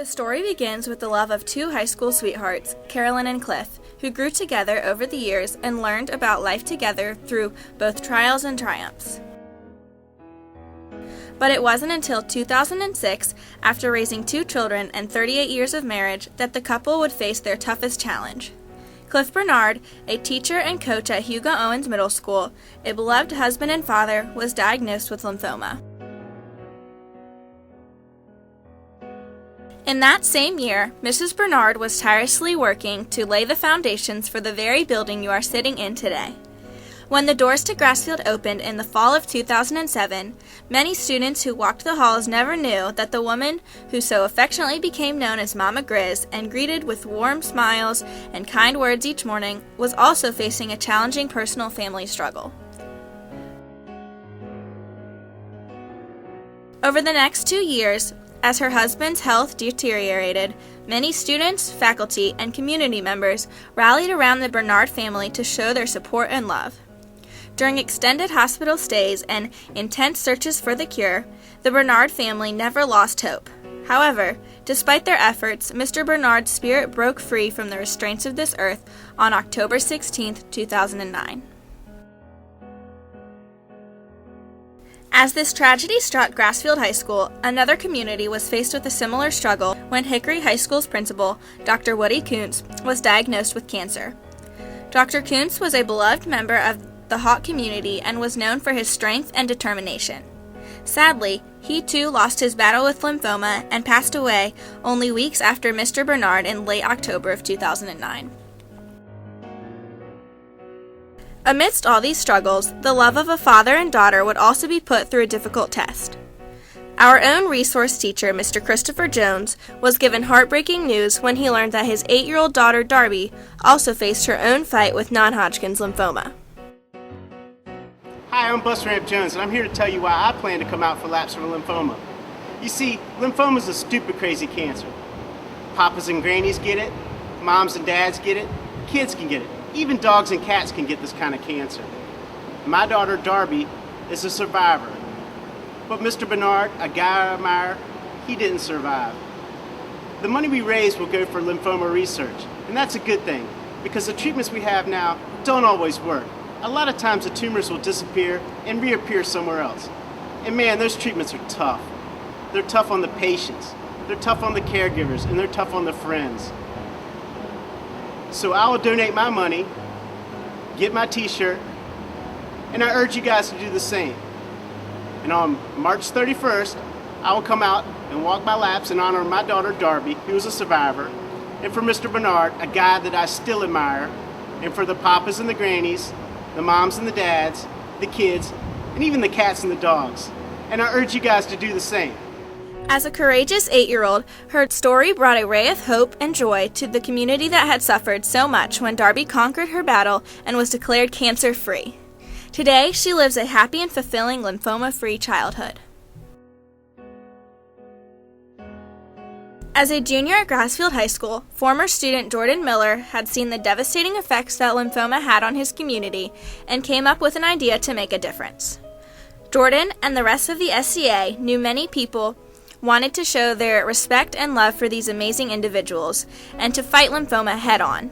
The story begins with the love of two high school sweethearts, Carolyn and Cliff, who grew together over the years and learned about life together through both trials and triumphs. But it wasn't until 2006, after raising two children and 38 years of marriage, that the couple would face their toughest challenge. Cliff Bernard, a teacher and coach at Hugo Owens Middle School, a beloved husband and father, was diagnosed with lymphoma. In that same year, Mrs. Bernard was tirelessly working to lay the foundations for the very building you are sitting in today. When the doors to Grassfield opened in the fall of 2007, many students who walked the halls never knew that the woman who so affectionately became known as Mama Grizz and greeted with warm smiles and kind words each morning was also facing a challenging personal family struggle. Over the next 2 years, as her husband's health deteriorated, many students, faculty, and community members rallied around the Bernard family to show their support and love. During extended hospital stays and intense searches for the cure, the Bernard family never lost hope. However, despite their efforts, Mr. Bernard's spirit broke free from the restraints of this earth on October 16, 2009. As this tragedy struck Grassfield High School, another community was faced with a similar struggle when Hickory High School's principal, Dr. Woody Kuntz, was diagnosed with cancer. Dr. Kuntz was a beloved member of the Hawk community and was known for his strength and determination. Sadly, he too lost his battle with lymphoma and passed away only weeks after Mr. Bernard in late October of 2009. Amidst all these struggles, the love of a father and daughter would also be put through a difficult test. Our own resource teacher, Mr. Christopher Jones, was given heartbreaking news when he learned that his 8-year-old daughter, Darby, also faced her own fight with non-Hodgkin's lymphoma. Hi, I'm Bus Ramp Jones, and I'm here to tell you why I plan to come out for laps for lymphoma. You see, lymphoma is a stupid, crazy cancer. Papas and grannies get it, moms and dads get it, kids can get it. Even dogs and cats can get this kind of cancer. My daughter, Darby, is a survivor. But Mr. Bernard, a guy I admire, he didn't survive. The money we raise will go for lymphoma research, and that's a good thing, because the treatments we have now don't always work. A lot of times the tumors will disappear and reappear somewhere else. And man, those treatments are tough. They're tough on the patients, they're tough on the caregivers, and they're tough on the friends. So I will donate my money, get my t-shirt, and I urge you guys to do the same. And on March 31st, I will come out and walk my laps in honor of my daughter Darby, who is a survivor, and for Mr. Bernard, a guy that I still admire, and for the papas and the grannies, the moms and the dads, the kids, and even the cats and the dogs. And I urge you guys to do the same. As a courageous 8-year-old, her story brought a ray of hope and joy to the community that had suffered so much when Darby conquered her battle and was declared cancer-free. Today, she lives a happy and fulfilling lymphoma-free childhood. As a junior at Grassfield High School, former student Jordan Miller had seen the devastating effects that lymphoma had on his community and came up with an idea to make a difference. Jordan and the rest of the SCA knew many people wanted to show their respect and love for these amazing individuals and to fight lymphoma head-on.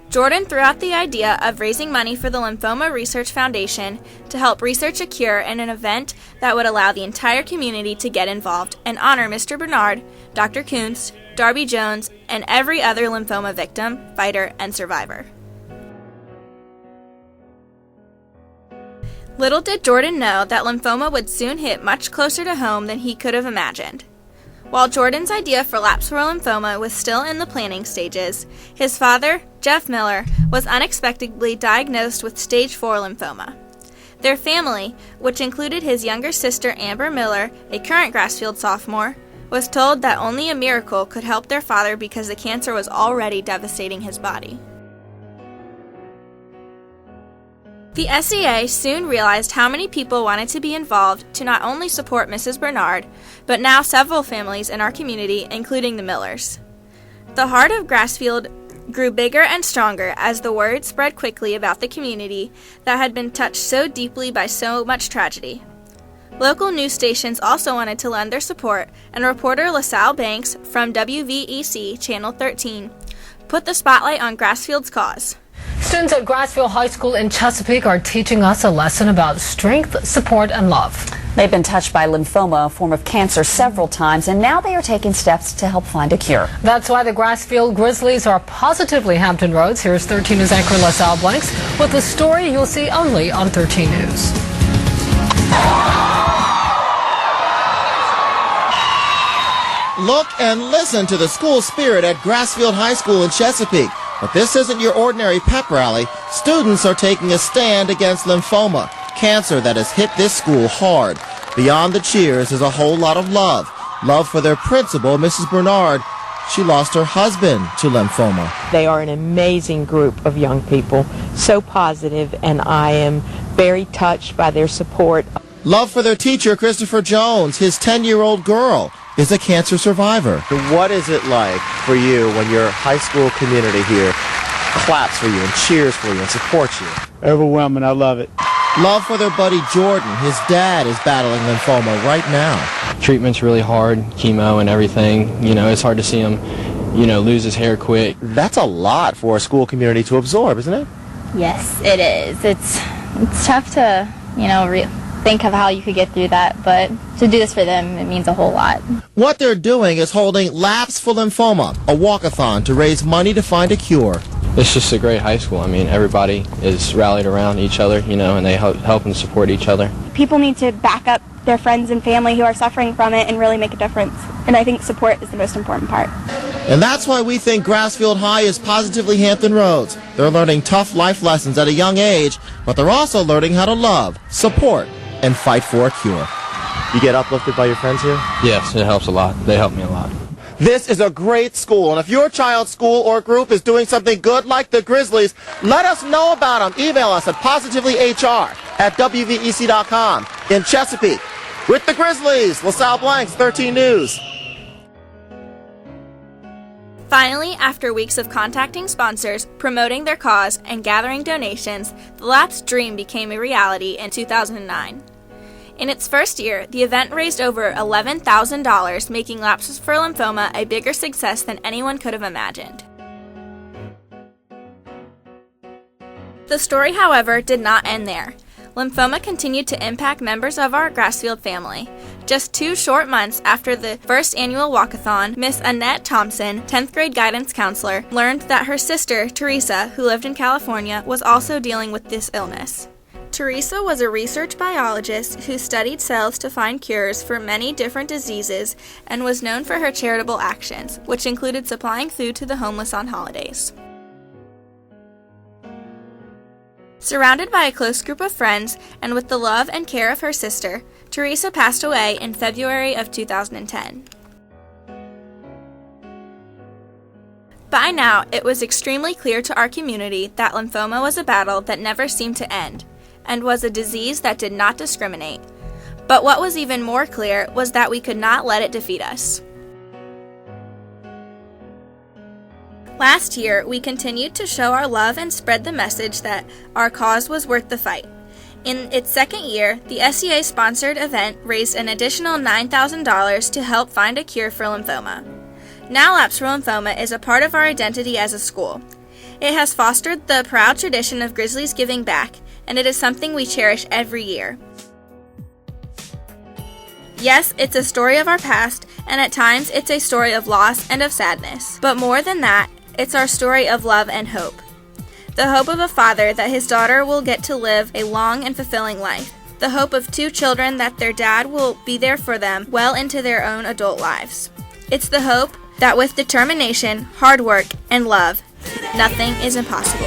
Jordan threw out the idea of raising money for the Lymphoma Research Foundation to help research a cure in an event that would allow the entire community to get involved and honor Mr. Bernard, Dr. Kuntz, Darby Jones, and every other lymphoma victim, fighter, and survivor. Little did Jordan know that lymphoma would soon hit much closer to home than he could have imagined. While Jordan's idea for Laps for Lymphoma was still in the planning stages, his father, Jeff Miller, was unexpectedly diagnosed with stage 4 lymphoma. Their family, which included his younger sister Amber Miller, a current Grassfield sophomore, was told that only a miracle could help their father because the cancer was already devastating his body. The SCA soon realized how many people wanted to be involved to not only support Mrs. Bernard, but now several families in our community, including the Millers. The heart of Grassfield grew bigger and stronger as the word spread quickly about the community that had been touched so deeply by so much tragedy. Local news stations also wanted to lend their support, and reporter LaSalle Banks from WVEC Channel 13 put the spotlight on Grassfield's cause. Students at Grassfield High School in Chesapeake are teaching us a lesson about strength, support, and love. They've been touched by lymphoma, a form of cancer, several times, and now they are taking steps to help find a cure. That's why the Grassfield Grizzlies are positively Hampton Roads. Here's 13 News anchor LaSalle Blanks with a story you'll see only on 13 News. Look and listen to the school spirit at Grassfield High School in Chesapeake. But this isn't your ordinary pep rally. Students are taking a stand against lymphoma, cancer that has hit this school hard. Beyond the cheers is a whole lot of love. Love for their principal, Mrs. Bernard. She lost her husband to lymphoma. They are an amazing group of young people, so positive, and I am very touched by their support. Love for their teacher, Christopher Jones. His 10-year-old girl is a cancer survivor. What is it like for you when your high school community here claps for you and cheers for you and supports you? Overwhelming. I love it. Love for their buddy Jordan. His dad is battling lymphoma right now. Treatment's really hard, chemo and everything. You know, it's hard to see him, lose his hair quick. That's a lot for a school community to absorb, isn't it? Yes, it is. It's tough to, think of how you could get through that, but to do this for them, it means a whole lot. What they're doing is holding Laps for Lymphoma, a walkathon to raise money to find a cure. It's just a great high school. I mean, everybody is rallied around each other, and they help and support each other. People need to back up their friends and family who are suffering from it and really make a difference. And I think support is the most important part. And that's why we think Grassfield High is positively Hampton Roads. They're learning tough life lessons at a young age, but they're also learning how to love, support, and fight for a cure. You get uplifted by your friends here? Yes, it helps a lot. They help me a lot. This is a great school, and if your child's school or group is doing something good like the Grizzlies, let us know about them. Email us at positivelyhr@wvec.com. In Chesapeake, with the Grizzlies, LaSalle Blanks, 13 News. Finally, after weeks of contacting sponsors, promoting their cause, and gathering donations, the Laps dream became a reality in 2009. In its first year, the event raised over $11,000, making Laps for Lymphoma a bigger success than anyone could have imagined. The story, however, did not end there. Lymphoma continued to impact members of our Grassfield family. Just 2 short months after the first annual walkathon, Miss Annette Thompson, 10th grade guidance counselor, learned that her sister, Teresa, who lived in California, was also dealing with this illness. Teresa was a research biologist who studied cells to find cures for many different diseases and was known for her charitable actions, which included supplying food to the homeless on holidays. Surrounded by a close group of friends and with the love and care of her sister, Teresa passed away in February of 2010. By now, it was extremely clear to our community that lymphoma was a battle that never seemed to end, and was a disease that did not discriminate. But what was even more clear was that we could not let it defeat us. Last year, we continued to show our love and spread the message that our cause was worth the fight. In its second year, the SEA-sponsored event raised an additional $9,000 to help find a cure for lymphoma. Now Laps for Lymphoma is a part of our identity as a school. It has fostered the proud tradition of Grizzlies giving back, and it is something we cherish every year. Yes, it's a story of our past, and at times it's a story of loss and of sadness. But more than that, it's our story of love and hope. The hope of a father that his daughter will get to live a long and fulfilling life. The hope of 2 children that their dad will be there for them well into their own adult lives. It's the hope that with determination, hard work, and love, nothing is impossible.